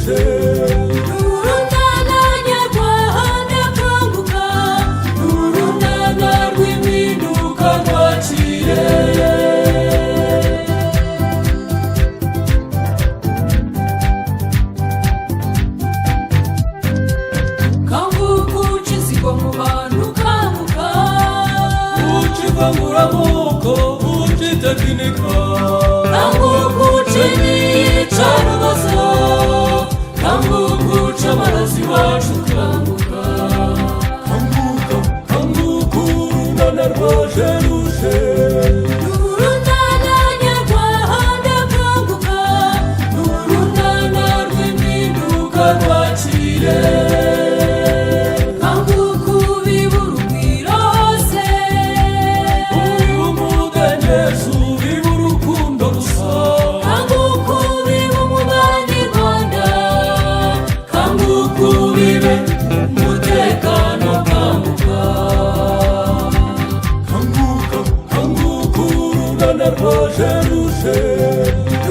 Urunana nyarwanda kanguka, urunana rw'impinduka rwakire. Kanguka ucisigwa mu bantu kanguka, ucivangura amoko ucitekinika, kanguka ucinica rubozo, kanguka uca amaraso iwacu kanguka. Kanguka, kanguka urunana rwaje ruje. Urunana nyarwanda kanguka, urunana rw'impinduka rwakire. Kanguka ubibe urugwiro hose, ubibe umudendezo, ubibe urukundo rusa. Kanguka ubibe umubano-Rwanda, kanguka ubibe umutekano kanguka. Kanguka, kanguka urunana rwaje ruje.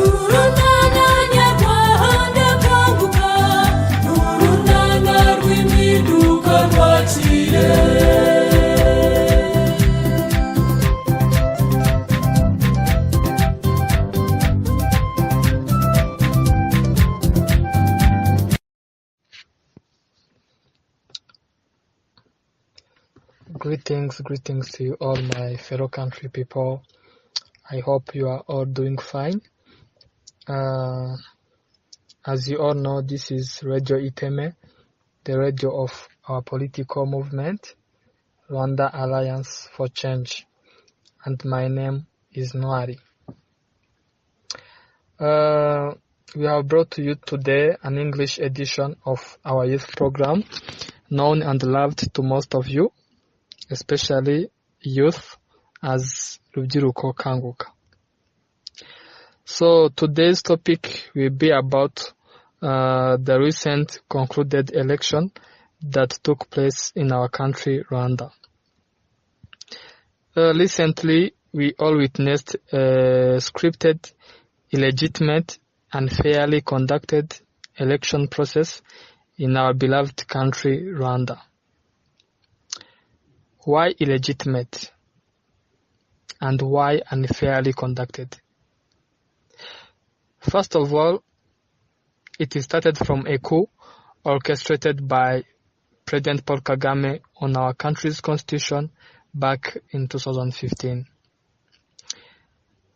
Urunana nyarwanda kanguka, urunana rw'impinduka rwakire. Greetings to you all, my fellow country people. I hope you are all doing fine. As you all know, this is Radio Iteme, the radio of our political movement, Rwanda Alliance for Change, and my name is Noari. We have brought to you today an English edition of our youth program, known and loved to most of you, especially youth, as Rubyiruko Kanguka. So today's topic will be about the recent concluded election that took place in our country, Rwanda. Recently, we all witnessed a scripted, illegitimate, and fairly conducted election process in our beloved country, Rwanda. Why illegitimate? And why unfairly conducted? First of all, it started from a coup orchestrated by President Paul Kagame on our country's constitution back in 2015.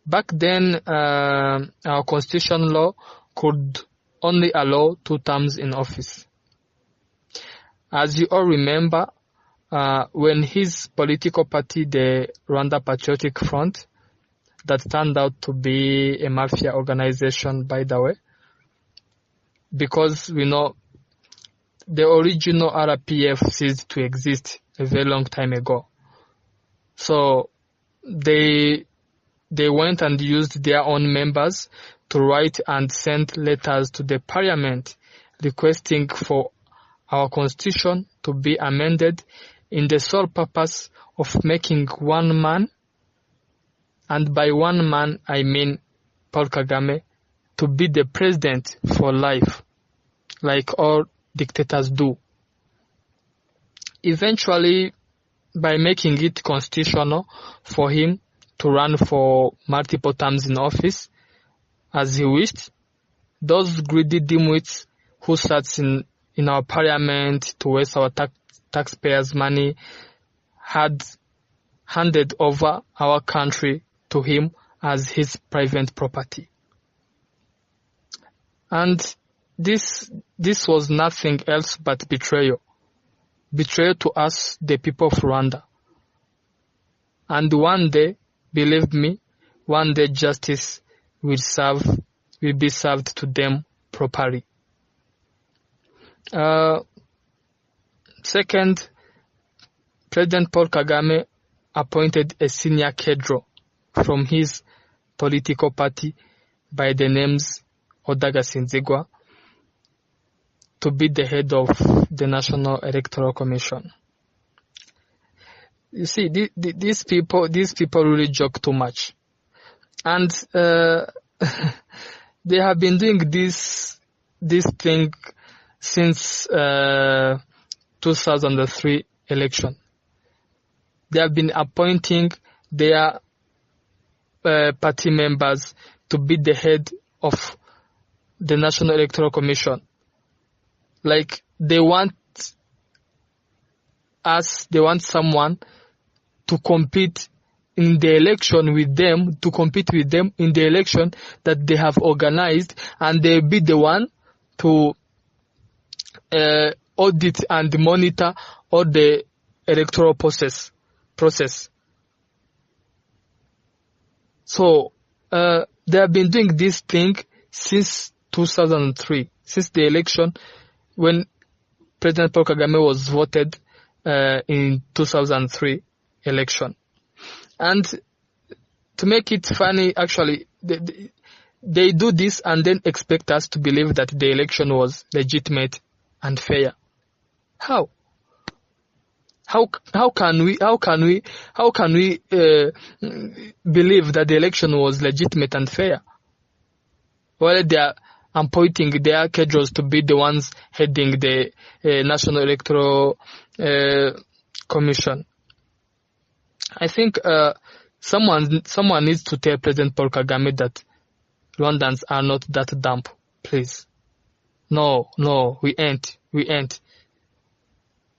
Back then, our constitution law could only allow 2 terms in office. As you all remember, when his political party, the Rwanda Patriotic Front, that turned out to be a mafia organization, by the way, because we know the original RPF ceased to exist a very long time ago. So they went and used their own members to write and send letters to the parliament requesting for our constitution to be amended in the sole purpose of making one man, and by one man I mean Paul Kagame, to be the president for life, like all dictators do. Eventually, by making it constitutional for him to run for multiple terms in office as he wished, those greedy dimwits who sat in our parliament to waste our taxpayers' money had handed over our country to him as his private property. And this was nothing else but betrayal. Betrayal to us, the people of Rwanda. And one day, believe me, one day justice will be served to them properly. Second, President Paul Kagame appointed a senior cadre from his political party by the names Odaga Sinzigwa to be the head of the National Electoral Commission. You see, these people really joke too much. And they have been doing this this thing since 2003 election. They have been appointing their party members to be the head of the National Electoral Commission. Like, they want someone to compete in the election with them, to compete with them in the election that they have organized, and they'll be the one to audit and monitor all the electoral process. So they have been doing this thing since 2003, since the election when President Paul Kagame was voted in 2003 election. And to make it funny, actually, they do this and then expect us to believe that the election was legitimate and fair. How? How can we believe that the election was legitimate and fair? Well, they are appointing their cadres to be the ones heading the National Electoral Commission. I think someone needs to tell President Paul Kagame that Rwandans are not that dumb, please. No, we ain't.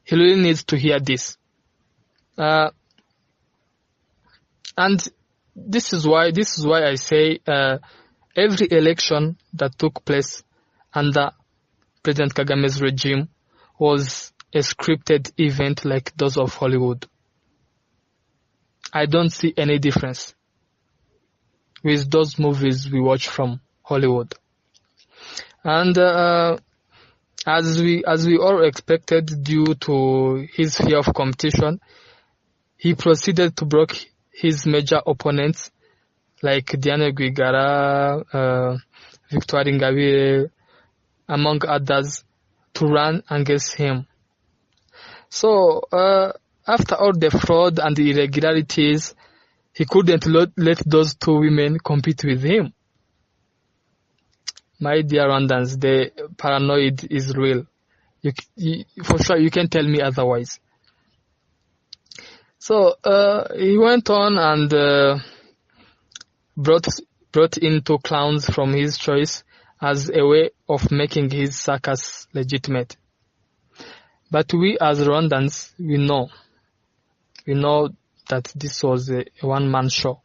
He really needs to hear this. And this is why I say every election that took place under President Kagame's regime was a scripted event like those of Hollywood. I don't see any difference with those movies we watch from Hollywood. And as we all expected, due to his fear of competition, he proceeded to block his major opponents like Diane Rwigara, Victoire Ingabire, among others, to run against him. So after all the fraud and the irregularities, he couldn't let those two women compete with him. My dear Rwandans, the paranoid is real. For sure, you can tell me otherwise. So he went on and brought in two clowns from his choice as a way of making his circus legitimate. But we as Rwandans, we know that this was a one-man show.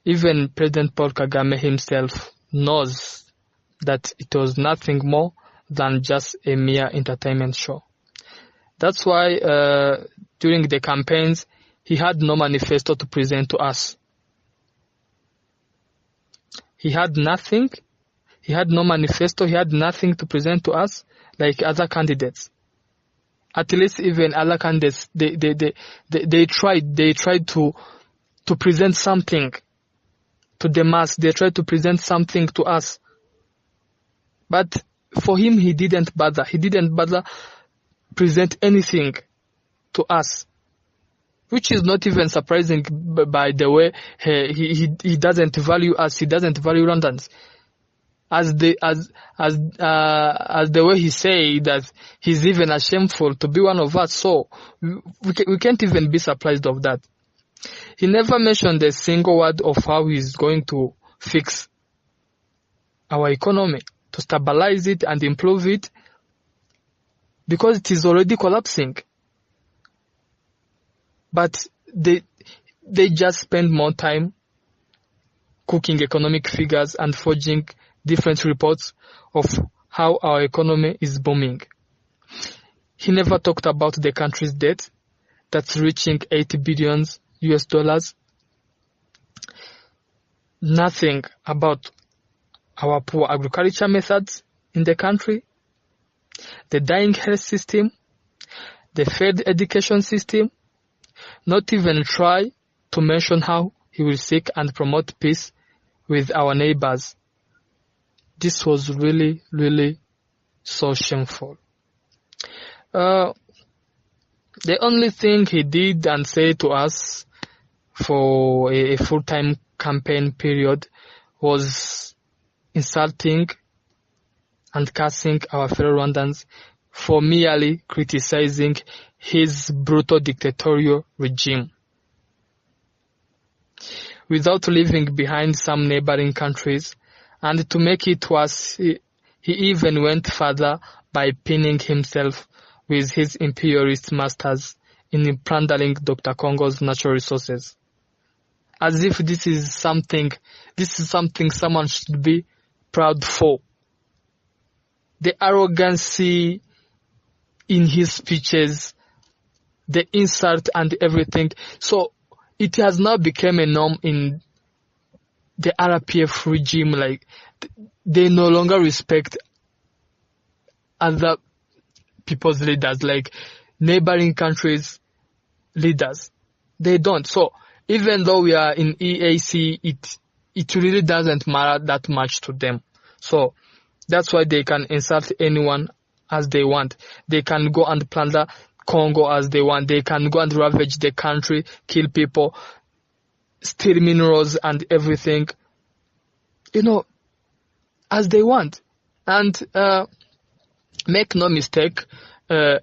Even President Paul Kagame himself knows that it was nothing more than just a mere entertainment show. That's why during the campaigns, he had no manifesto to present to us. He had nothing. He had no manifesto. He had nothing to present to us like other candidates. At least even other candidates, they tried to present something to the mass. They tried to present something to us. But for him, he didn't bother. He didn't bother present anything to us, which is not even surprising. By the way, he doesn't value us. He doesn't value Rwandans. As the way he say that he's even shameful to be one of us. So we can't even be surprised of that. He never mentioned a single word of how he's going to fix our economy, to stabilize it and improve it, because it is already collapsing. But they just spend more time cooking economic figures and forging different reports of how our economy is booming. He never talked about the country's debt that's reaching $80 billion. Nothing about our poor agriculture methods in the country, the dying health system, the failed education system. Not even try to mention how he will seek and promote peace with our neighbors. This was really, really so shameful. The only thing he did and said to us for a full-time campaign period was insulting and cursing our fellow Rwandans for merely criticizing his brutal dictatorial regime, without leaving behind some neighboring countries. And to make it worse, he even went further by pinning himself with his imperialist masters in plundering Dr. Congo's natural resources. As if this is something someone should be proud for. The arrogancy in his speeches, the insult and everything. So it has now become a norm in the RPF regime. Like, they no longer respect other people's leaders, like neighboring countries' leaders. They don't. So even though we are in EAC, it really doesn't matter that much to them. So that's why they can insult anyone as they want. They can go and plunder Congo as they want. They can go and ravage the country, kill people, steal minerals and everything, as they want. And make no mistake, the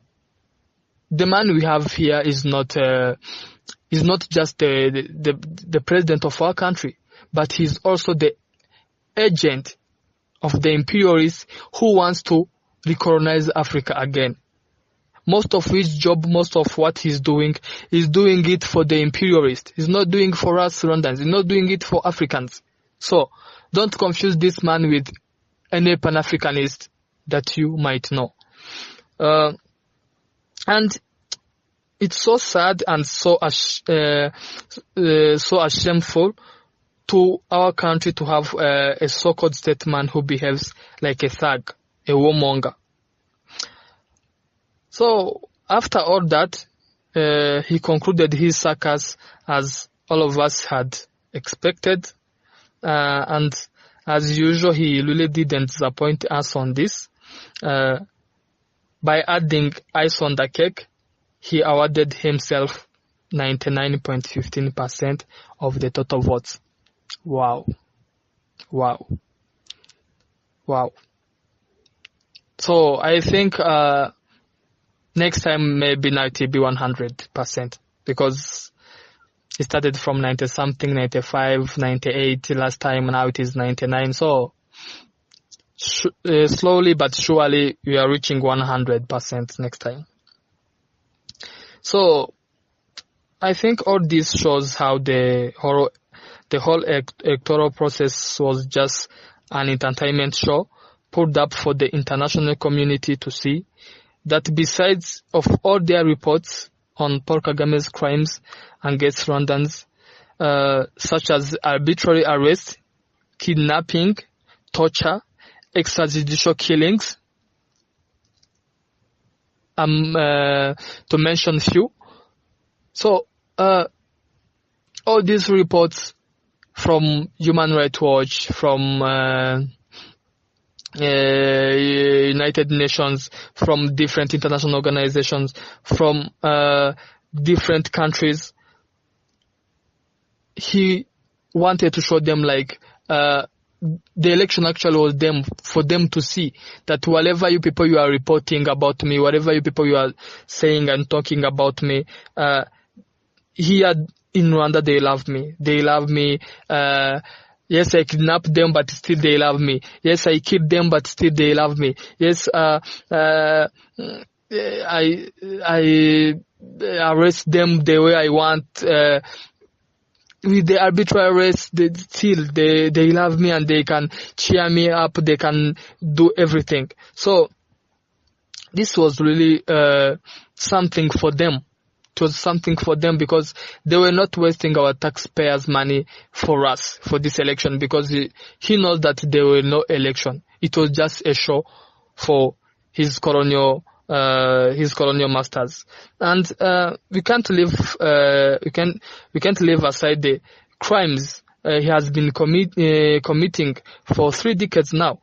man we have here is not just the president of our country, but he's also the agent of the imperialists who wants to recolonize Africa again. Most of his job, most of what he's doing, is doing it for the imperialists. He's not doing it for us Rwandans. He's not doing it for Africans. So don't confuse this man with any Pan-Africanist that you might know. And it's so sad and so shameful to our country to have a so-called statesman who behaves like a thug, a warmonger. So after all that, he concluded his circus as all of us had expected, and as usual, he really didn't disappoint us on this. By adding ice on the cake, he awarded himself 99.15% of the total votes. Wow. So I think next time maybe now it will be 100%, because it started from 90 something, 95, 98 last time, now it is 99. So slowly but surely we are reaching 100% next time. So I think all this shows how the whole electoral process was just an entertainment show put up for the international community to see, that besides of all their reports on Paul Kagame's crimes against Rwandans, such as arbitrary arrest, kidnapping, torture, extrajudicial killings, to mention few. So all these reports from Human Rights Watch, from United Nations, from different international organizations, from different countries, he wanted to show them like the election actually was for them to see that whatever you people you are reporting about me, whatever you people you are saying and talking about me, here in Rwanda they love me. They love me. Yes, I kidnapped them, but still they love me. Yes, I killed them, but still they love me. Yes, I arrest them the way I want. With the arbitrary arrest, they love me and they can cheer me up. They can do everything. So this was really something for them. It was something for them because they were not wasting our taxpayers' money for us for this election, because he knows that there were no election. It was just a show for his colonial masters, and we can't leave aside the crimes he has been committing for 3 decades now.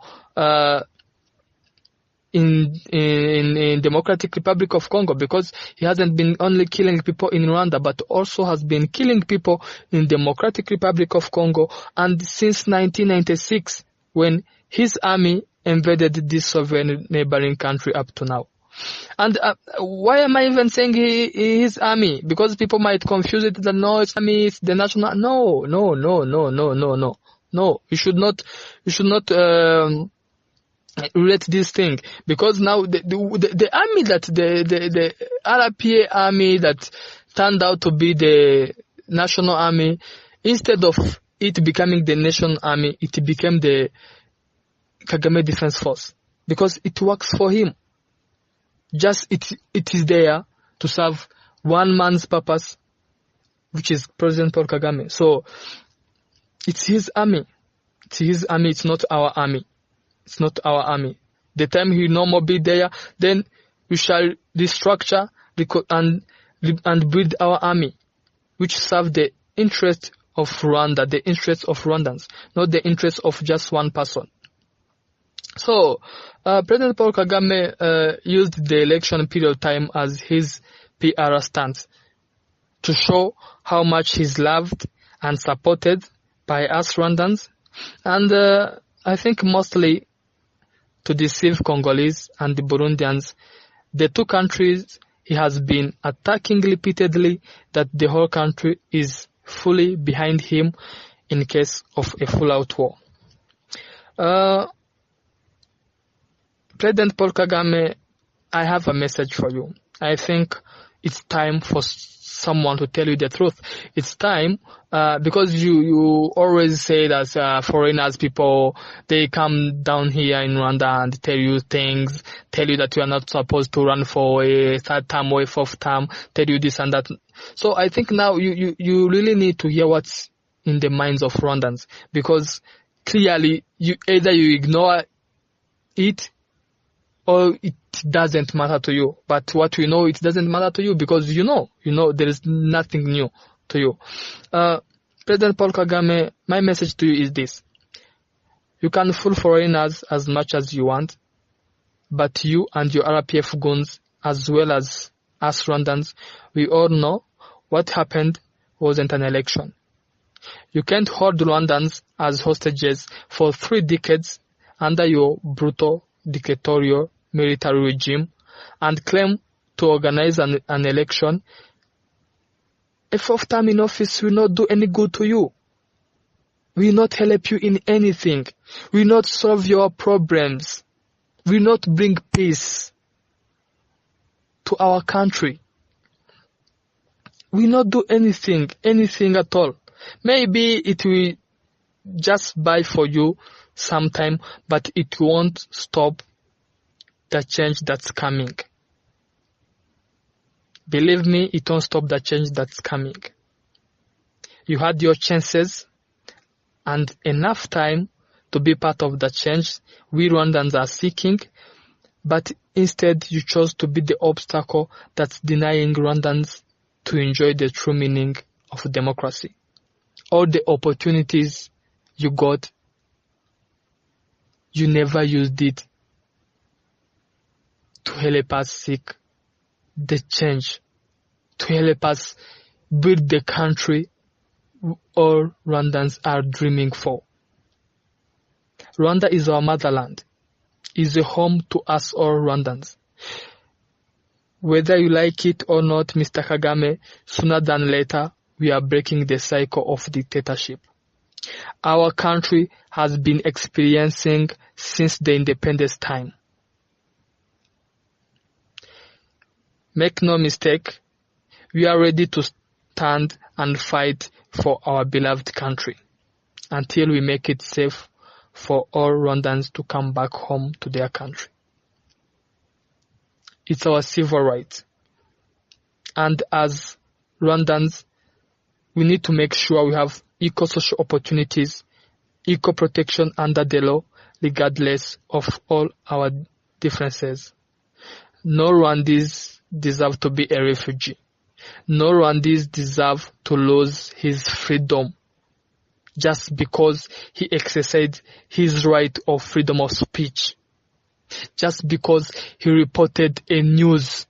In Democratic Republic of Congo, because he hasn't been only killing people in Rwanda, but also has been killing people in Democratic Republic of Congo. And since 1996, when his army invaded this sovereign neighboring country up to now. And why am I even saying his army? Because people might confuse it that no, it's army, it's the national. No. You should not relate this thing, because now the army that the RPA army that turned out to be the national army, instead of it becoming the nation army, it became the Kagame Defense Force, because it works for him. Just it is there to serve one man's purpose, which is President Paul Kagame. So it's his army. It's his army. It's not our army. It's not our army. The time he no more be there, then we shall restructure and build our army, which serve the interest of Rwanda, the interest of Rwandans, not the interest of just one person. So, President Paul Kagame used the election period time as his PR stunt to show how much he's loved and supported by us Rwandans, and I think mostly to deceive Congolese and the Burundians, the two countries he has been attacking repeatedly, that the whole country is fully behind him in case of a full-out war. President Paul Kagame, I have a message for you. I think it's time for someone to tell you the truth. It's time, because you always say that foreigners, people, they come down here in Rwanda and tell you things, tell you that you are not supposed to run for a third term or a fourth term, tell you this and that. So I think now you really need to hear what's in the minds of Rwandans, because clearly either you ignore it or it doesn't matter to you. But what we know, it doesn't matter to you, because you know there is nothing new to you. President Paul Kagame, my message to you is this: you can fool foreigners as much as you want, but you and your RPF goons, as well as us Rwandans, we all know what happened wasn't an election. You can't hold Rwandans as hostages for 3 decades under your brutal dictatorial military regime and claim to organize an election. A 4th term in office will not do any good to you. Will not help you in anything. Will not solve your problems. Will not bring peace to our country. Will not do anything at all. Maybe it will just buy for you some time, but it won't stop the change that's coming. Believe me, it won't stop the change that's coming. You had your chances and enough time to be part of the change we Rwandans are seeking, but instead you chose to be the obstacle that's denying Rwandans to enjoy the true meaning of democracy. All the opportunities you got, you never used it to help us seek the change, to help us build the country all Rwandans are dreaming for. Rwanda is our motherland, is a home to us all Rwandans. Whether you like it or not, Mr. Kagame, sooner than later, we are breaking the cycle of dictatorship. Our country has been experiencing since the independence time. Make no mistake, we are ready to stand and fight for our beloved country until we make it safe for all Rwandans to come back home to their country. It's our civil right. And as Rwandans, we need to make sure we have equal social opportunities, equal protection under the law, regardless of all our differences. No Rwandese deserve to be a refugee. No Rwandese deserve to lose his freedom just because he exercised his right of freedom of speech. Just because he reported a news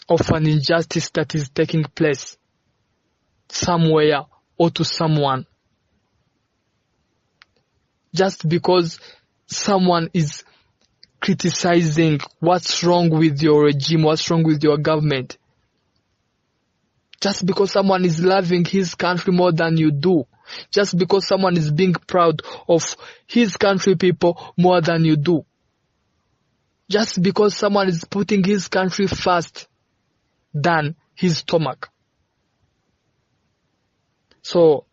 of an injustice that is taking place somewhere or to someone. Just because someone is criticizing what's wrong with your regime, what's wrong with your government, just because someone is loving his country more than you do, just because someone is being proud of his country people more than you do, just because someone is putting his country first than his stomach. So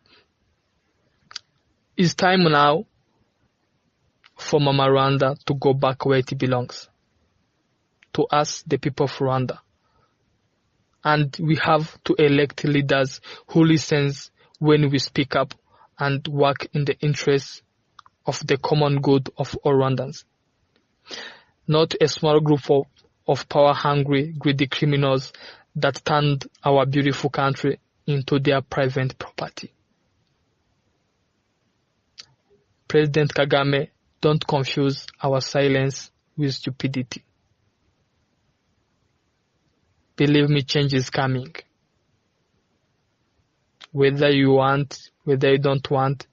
it's time now for Mama Rwanda to go back where it belongs, to us, the people of Rwanda. And we have to elect leaders who listens when we speak up and work in the interests of the common good of all Rwandans. Not a small group of power-hungry, greedy criminals that turned our beautiful country into their private property. President Kagame, don't confuse our silence with stupidity. Believe me, change is coming. Whether you want, whether you don't want,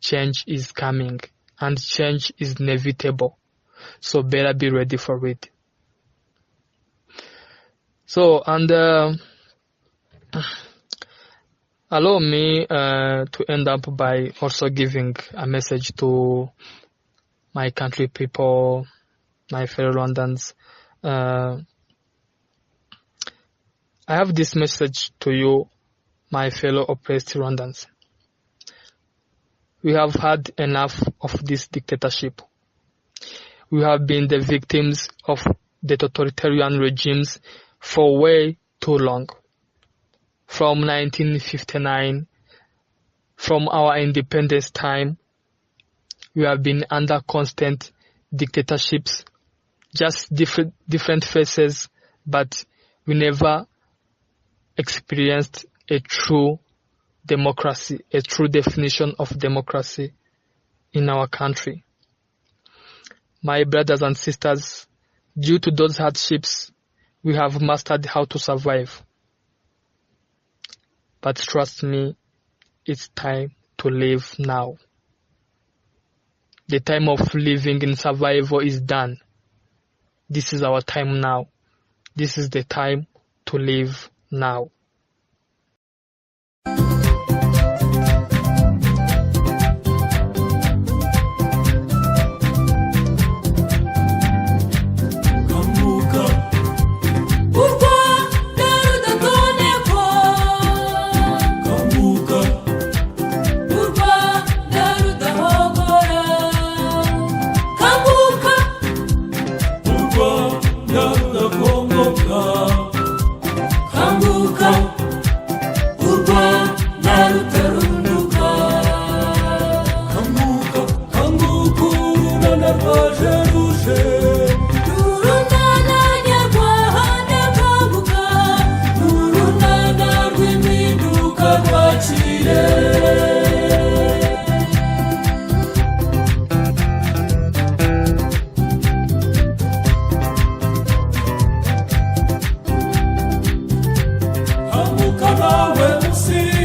change is coming. And change is inevitable. So better be ready for it. So, and allow me to end up by also giving a message to my country people, my fellow Rwandans. I have this message to you, my fellow oppressed Rwandans. We have had enough of this dictatorship. We have been the victims of the totalitarian regimes for way too long. From 1959, from our independence time, we have been under constant dictatorships, just different faces, but we never experienced a true democracy, a true definition of democracy in our country. My brothers and sisters, due to those hardships, we have mastered how to survive. But trust me, it's time to live now. The time of living in survival is done. This is our time now. This is the time to live now. Amuka nawe musi